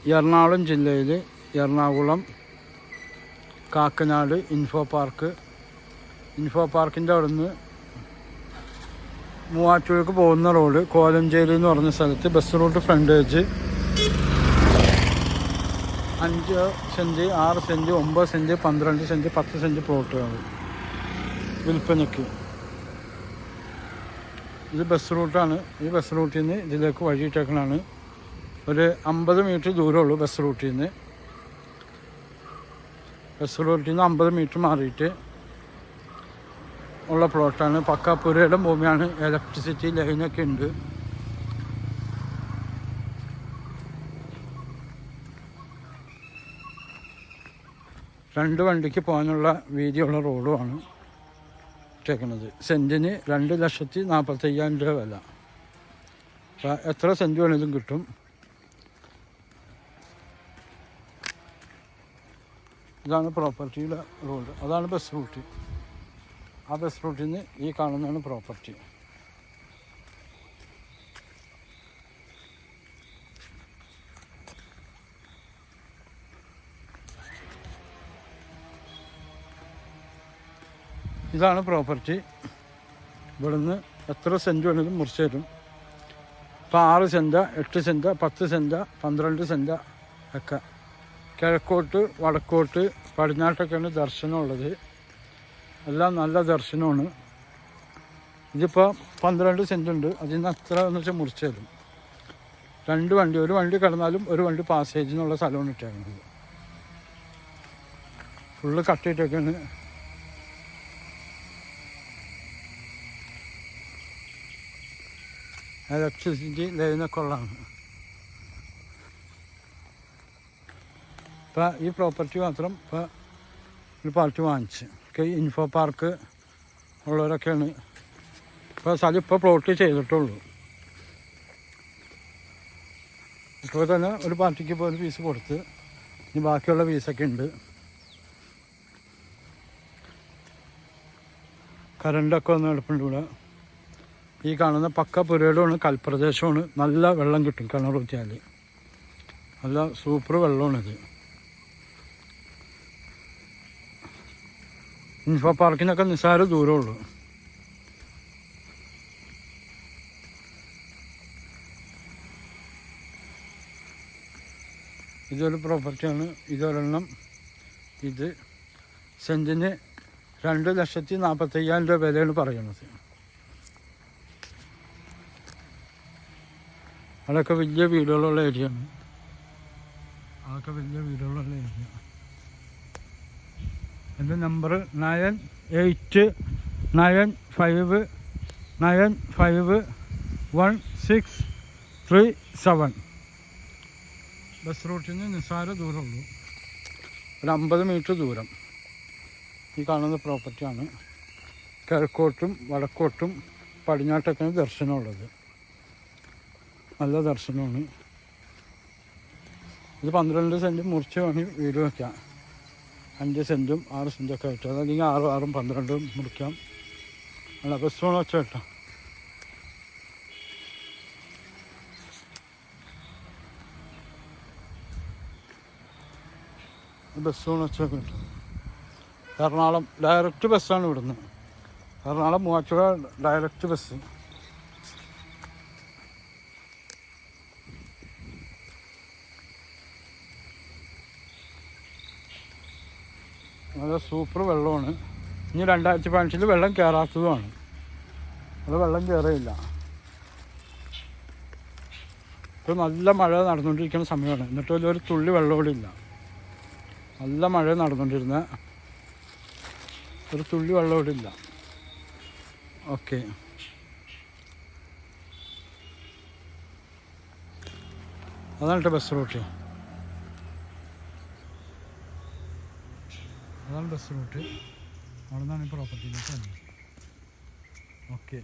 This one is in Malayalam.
എറണാകുളം ജില്ലയിൽ എറണാകുളം കാക്കനാട് ഇൻഫോ പാർക്കിൻ്റെ അവിടെ നിന്ന് മൂവാറ്റുപുഴയ്ക്ക് പോകുന്ന റോഡ് കോലഞ്ചേരി എന്ന് പറഞ്ഞ സ്ഥലത്ത് bus route frontage 5 cent 6 cent 9 cent 12 cent 10 cent പ്ലോട്ടുകൾ വിൽപ്പനയ്ക്ക്. ഇത് ബസ് റൂട്ടാണ്. ഈ ബസ് റൂട്ടിൽ നിന്ന് ഇതിലേക്ക് വഴിയിട്ടേക്കണാണ്. ഒരു 50 മീറ്റർ ദൂരമുള്ളൂ ബസ് റൂട്ടിൽ നിന്ന്. 50 മീറ്റർ മാറിയിട്ട് ഉള്ള പ്ലോട്ടാണ്. പക്കാപ്പുരയുടെ ഭൂമിയാണ്. ഇലക്ട്രിസിറ്റി ലൈനൊക്കെ ഉണ്ട്. രണ്ട് വണ്ടിക്ക് പോകാനുള്ള വീതിയുള്ള റോഡുമാണ് ഇട്ടേക്കുന്നത്. സെൻറ്റിന് 2,45,000 രൂപ വില. അപ്പോൾ എത്ര സെൻറ്റ് വേണമെങ്കിലും കിട്ടും. ഇതാണ് പ്രോപ്പർട്ടിയുടെ റോഡ്. അതാണ് ബസ് റൂട്ട്. ആ ബസ് റൂട്ടിൽ നിന്ന് ഈ കാണുന്നതാണ് പ്രോപ്പർട്ടി. ഇതാണ് പ്രോപ്പർട്ടി. ഇവിടുന്ന് എത്ര സെൻറ്റ് വേണമെങ്കിലും മുറിച്ച് തരും. ഇപ്പോൾ 6 സെൻറ്റ് 8 സെൻറ്റ് 10 സെൻറ്റ് 12 സെൻറ്റ് ഒക്കെ. കിഴക്കോട്ട് വടക്കോട്ട് പടിഞ്ഞാട്ടൊക്കെയാണ് ദർശനമുള്ളത്. എല്ലാം നല്ല ദർശനമാണ്. ഇതിപ്പോൾ 12 സെൻറ്റ് ഉണ്ട്. അതിൽ നിന്ന് എത്ര എന്ന് വെച്ചാൽ മുറിച്ച് തരും. 2 വണ്ടി, ഒരു വണ്ടി കടന്നാലും ഒരു വണ്ടി പാസേജിനുള്ള സ്ഥലമാണ് ഇട്ടേക്കുന്നത്. ഫുള്ള് കട്ടിയിട്ടൊക്കെയാണ്. ഇലക്ട്രിസിറ്റി ലൈനൊക്കെ ഉള്ളതാണ്. ഇപ്പം ഈ പ്രോപ്പർട്ടി മാത്രം ഇപ്പോൾ ഒരു പാർട്ടി വാങ്ങിച്ച് ഇൻഫോ പാർക്ക് ഉള്ളവരൊക്കെയാണ്. ഇപ്പോൾ സ്ഥലം ഇപ്പോൾ പ്ലോട്ട് ചെയ്തിട്ടുള്ളൂ. ഇപ്പോൾ തന്നെ ഒരു പാർട്ടിക്ക് ഇപ്പോൾ ഒരു പീസ് കൊടുത്ത് ഇനി ബാക്കിയുള്ള പീസൊക്കെ ഉണ്ട്. കറണ്ടൊക്കെ വന്ന് എളുപ്പമുണ്ട് ഇവിടെ. ഈ കാണുന്ന പക്ക പുരയിടമാണ്, കൽപ്രദേശമാണ്. നല്ല വെള്ളം കിട്ടും കിണർ കുത്തിയാൽ. നല്ല സൂപ്പർ വെള്ളമാണിത്. ഇൻഫോ പാർക്കിനൊക്കെ നിസ്സാര ദൂരമുള്ളൂ. ഇതൊരു പ്രോപ്പർട്ടിയാണ്. ഇതൊരെണ്ണം. ഇത് സെൻറ്റിന് 2,45,000 രൂപ വിലയാണ് പറയുന്നത്. അതൊക്കെ വലിയ വീടുകളുള്ള ഏരിയയാണ്. എൻ്റെ നമ്പർ 9895951637. ബസ് റൂട്ടിൽ നിന്ന് നിസ്സാര ദൂരമുള്ളൂ. ഒരു 50 മീറ്റർ ദൂരം. ഈ കാണുന്ന പ്രോപ്പർട്ടിയാണ്. കിഴക്കോട്ടും വടക്കോട്ടും പടിഞ്ഞാട്ടൊക്കെയാണ് ദർശനമുള്ളത്. നല്ല ദർശനമാണ്. ഇത് 12 സെൻറ്റ് മുറിച്ച് വേണമെങ്കിൽ വീട് വയ്ക്കാം. 5 സെൻറ്റും 6 സെൻറ്റൊക്കെ ആയിട്ട്. അതല്ലെങ്കിൽ 6 6 12 മുറിക്കാം. അല്ല ബസ് വേണം വെച്ച കേട്ടോ. ബസ് വേണം വെച്ച കേട്ടോ. എറണാകുളം ഡയറക്റ്റ് ബസ്സാണ് ഇവിടുന്ന്. Ernakulam Muvattupuzha direct bus. നല്ല സൂപ്പർ വെള്ളമാണ്. ഇനി 2015 വെള്ളം കയറാത്തതുമാണ്. അത് വെള്ളം കയറിയില്ല. ഇപ്പോൾ നല്ല മഴ നടന്നുകൊണ്ടിരിക്കുന്ന സമയമാണ്. എന്നിട്ട് ഒരു തുള്ളി വെള്ളം കൂടി ഇല്ല. നല്ല മഴ നടന്നുകൊണ്ടിരുന്ന ഒരു തുള്ളി വെള്ളം കൂടി ഇല്ല. ഓക്കെ, അതാണ് ബസ് റൂട്ട്. അതാണ് ബസ് റൂട്ട്. അവിടെ നിന്നാണ് ഈ പ്രോപ്പർട്ടിയിലേക്ക് വന്നത്. ഓക്കെ.